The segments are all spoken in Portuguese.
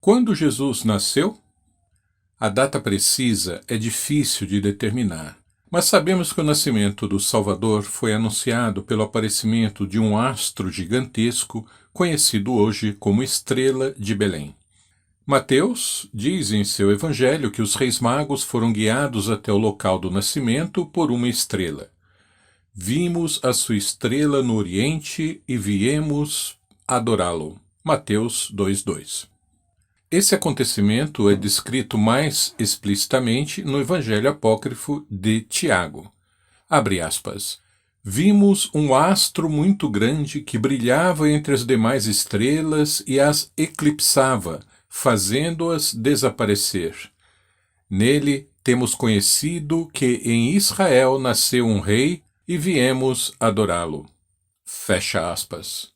Quando Jesus nasceu? A data precisa é difícil de determinar, mas sabemos que o nascimento do Salvador foi anunciado pelo aparecimento de um astro gigantesco, conhecido hoje como Estrela de Belém. Mateus diz em seu evangelho que os reis magos foram guiados até o local do nascimento por uma estrela. Vimos a sua estrela no Oriente e viemos adorá-lo. Mateus 2:2. Esse acontecimento é descrito mais explicitamente no Evangelho Apócrifo de Tiago. Abre aspas. Vimos um astro muito grande que brilhava entre as demais estrelas e as eclipsava, fazendo-as desaparecer. Nele temos conhecido que em Israel nasceu um rei e viemos adorá-lo. Fecha aspas.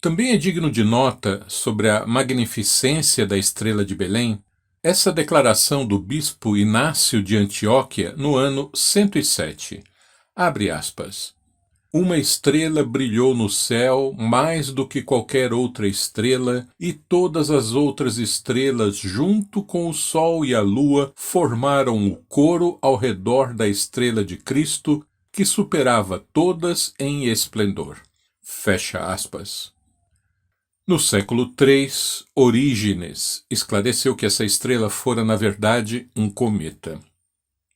Também é digno de nota sobre a magnificência da estrela de Belém essa declaração do bispo Inácio de Antioquia no ano 107. Abre aspas. Uma estrela brilhou no céu mais do que qualquer outra estrela, e todas as outras estrelas, junto com o sol e a lua, formaram o coro ao redor da estrela de Cristo, que superava todas em esplendor. Fecha aspas. No século III, Orígenes esclareceu que essa estrela fora, na verdade, um cometa.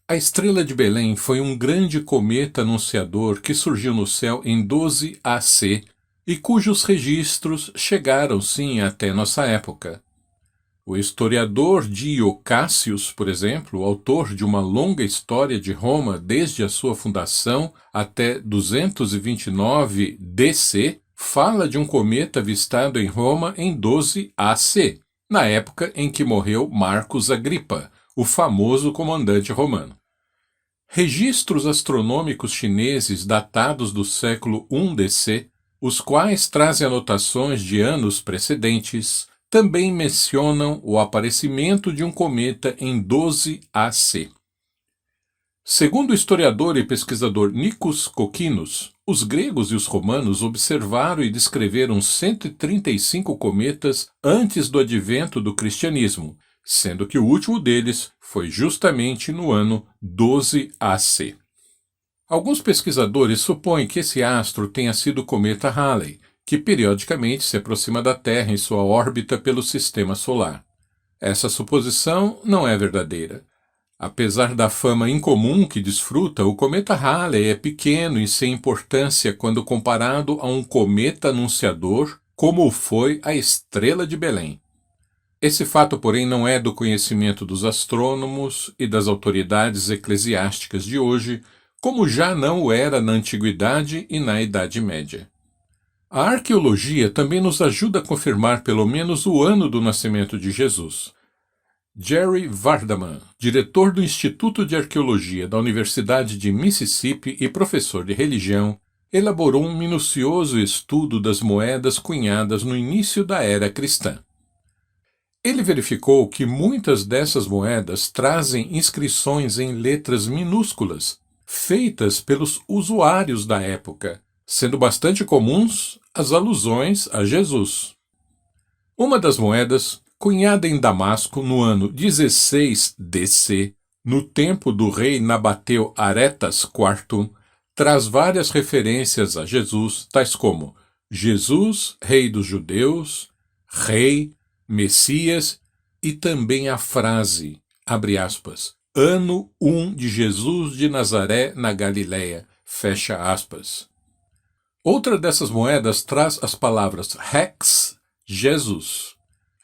A estrela de Belém foi um grande cometa anunciador que surgiu no céu em 12 AC e cujos registros chegaram, sim, até nossa época. O historiador Dio Cassius, por exemplo, autor de uma longa história de Roma desde a sua fundação até 229 DC, fala de um cometa avistado em Roma em 12 AC, na época em que morreu Marcos Agripa, o famoso comandante romano. Registros astronômicos chineses datados do século I DC, os quais trazem anotações de anos precedentes, também mencionam o aparecimento de um cometa em 12 AC. Segundo o historiador e pesquisador Nikos Kokkinos, os gregos e os romanos observaram e descreveram 135 cometas antes do advento do cristianismo, sendo que o último deles foi justamente no ano 12 AC. Alguns pesquisadores supõem que esse astro tenha sido o cometa Halley, que periodicamente se aproxima da Terra em sua órbita pelo sistema solar. Essa suposição não é verdadeira. Apesar da fama incomum que desfruta, o cometa Halley é pequeno em sua importância quando comparado a um cometa anunciador, como foi a Estrela de Belém. Esse fato, porém, não é do conhecimento dos astrônomos e das autoridades eclesiásticas de hoje, como já não o era na Antiguidade e na Idade Média. A arqueologia também nos ajuda a confirmar pelo menos o ano do nascimento de Jesus. Jerry Vardaman, diretor do Instituto de Arqueologia da Universidade de Mississippi e professor de religião, elaborou um minucioso estudo das moedas cunhadas no início da era cristã. Ele verificou que muitas dessas moedas trazem inscrições em letras minúsculas, feitas pelos usuários da época, sendo bastante comuns as alusões a Jesus. Uma das moedas, cunhada em Damasco no ano 16 DC, no tempo do rei Nabateu Aretas IV, traz várias referências a Jesus, tais como Jesus, Rei dos Judeus, Rei, Messias, e também a frase, abre aspas, ano 1 de Jesus de Nazaré na Galileia, fecha aspas. Outra dessas moedas traz as palavras Rex, Jesus,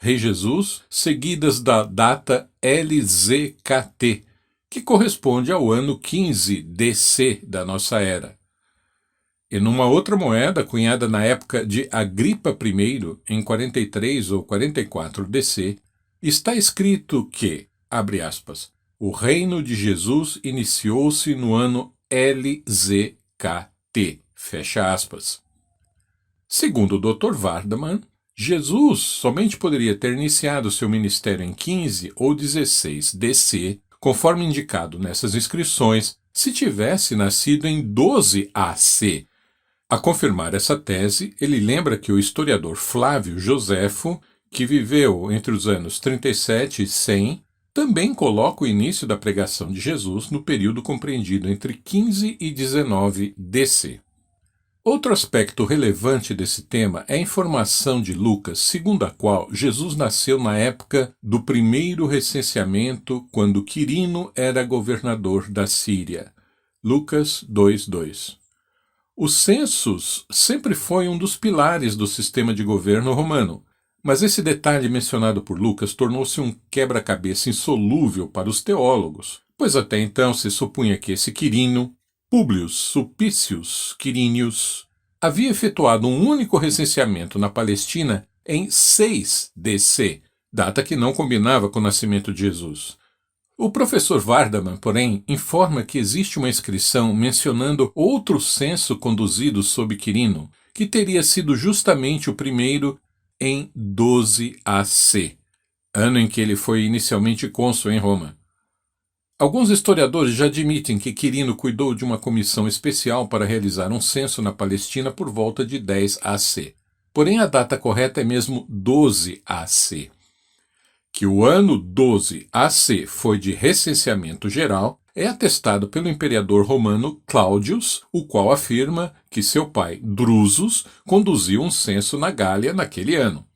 Rei Jesus, seguidas da data LZKT, que corresponde ao ano 15 DC da nossa era. E numa outra moeda, cunhada na época de Agripa I, em 43 ou 44 DC, está escrito que, abre aspas, o reino de Jesus iniciou-se no ano LZKT, fecha aspas. Segundo o Dr. Vardaman, Jesus somente poderia ter iniciado seu ministério em 15 ou 16 DC, conforme indicado nessas inscrições, se tivesse nascido em 12 AC. A confirmar essa tese, ele lembra que o historiador Flávio Joséfo, que viveu entre os anos 37 e 100, também coloca o início da pregação de Jesus no período compreendido entre 15 e 19 DC. Outro aspecto relevante desse tema é a informação de Lucas, segundo a qual Jesus nasceu na época do primeiro recenseamento, quando Quirino era governador da Síria. Lucas 2:2. Os censos sempre foi um dos pilares do sistema de governo romano, mas esse detalhe mencionado por Lucas tornou-se um quebra-cabeça insolúvel para os teólogos, pois até então se supunha que esse Quirino, Publius Sulpicius Quirinius, havia efetuado um único recenseamento na Palestina em 6 DC, data que não combinava com o nascimento de Jesus. O professor Vardaman, porém, informa que existe uma inscrição mencionando outro censo conduzido sob Quirino, que teria sido justamente o primeiro em 12 AC, ano em que ele foi inicialmente cônsul em Roma. Alguns historiadores já admitem que Quirino cuidou de uma comissão especial para realizar um censo na Palestina por volta de 10 AC. Porém, a data correta é mesmo 12 AC. Que o ano 12 AC foi de recenseamento geral é atestado pelo imperador romano Claudius, o qual afirma que seu pai, Drusus, conduziu um censo na Gália naquele ano.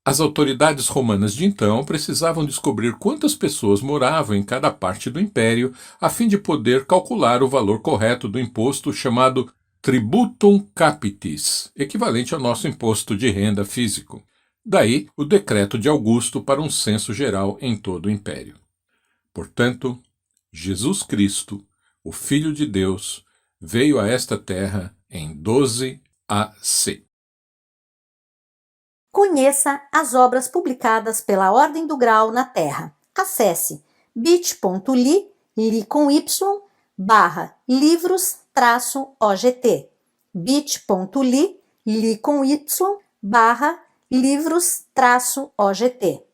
As autoridades romanas de então precisavam descobrir quantas pessoas moravam em cada parte do império, a fim de poder calcular o valor correto do imposto chamado tributum capitis, equivalente ao nosso imposto de renda físico. Daí o decreto de Augusto para um censo geral em todo o império. Portanto, Jesus Cristo, o Filho de Deus, veio a esta terra em 12 AC. Conheça as obras publicadas pela Ordem do Grau na Terra. Acesse bit.ly, livros-ogt, bit.ly, livros-ogt.